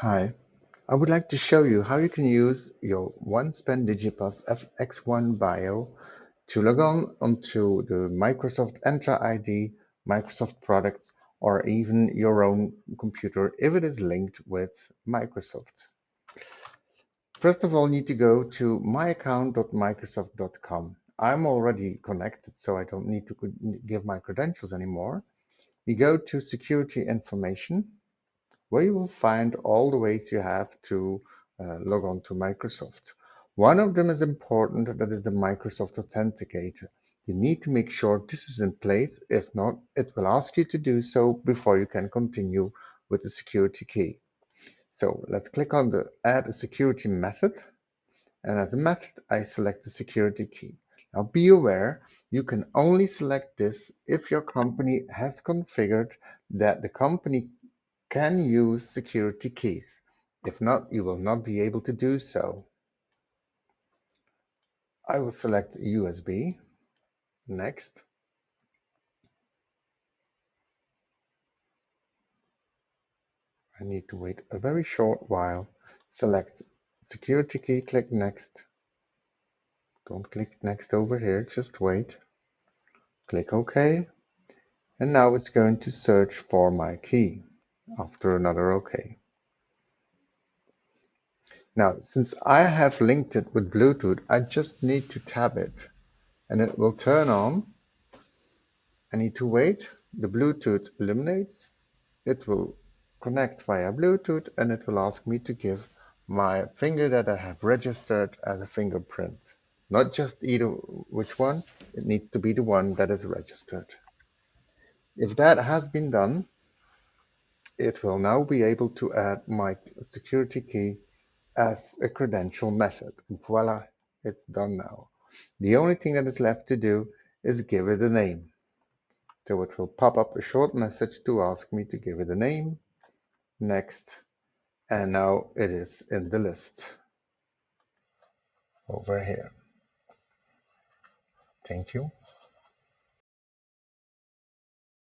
Hi, I would like to show you how you can use your OneSpan Digipass FX1 BIO to log on onto the Microsoft Entra ID, Microsoft products, or even your own computer if it is linked with Microsoft. First of all, you need to go to myaccount.microsoft.com. I'm already connected, so I don't need to give my credentials anymore. You go to Security Information, where you will find all the ways you have to log on to Microsoft. One of them is important, that is the Microsoft Authenticator. You need to make sure this is in place. If not, it will ask you to do so before you can continue with the security key. So let's click on the Add a Security Method. And as a method, I select the security key. Now be aware, you can only select this if your company has configured that the company can use security keys. If not, you will not be able to do so. I will select USB. Next. I need to wait a very short while. Select security key, click next. Don't click next over here, just wait. Click OK. And now it's going to search for my key after another OK. Now, since I have linked it with Bluetooth, I just need to tap it and it will turn on. I need to wait. The Bluetooth illuminates. It will connect via Bluetooth and it will ask me to give my finger that I have registered as a fingerprint. Not just either which one, it needs to be the one that is registered. If that has been done, it will now be able to add my security key as a credential method. Voila, it's done now. The only thing that is left to do is give it a name. So it will pop up a short message to ask me to give it a name. Next. And now it is in the list over here. Thank you.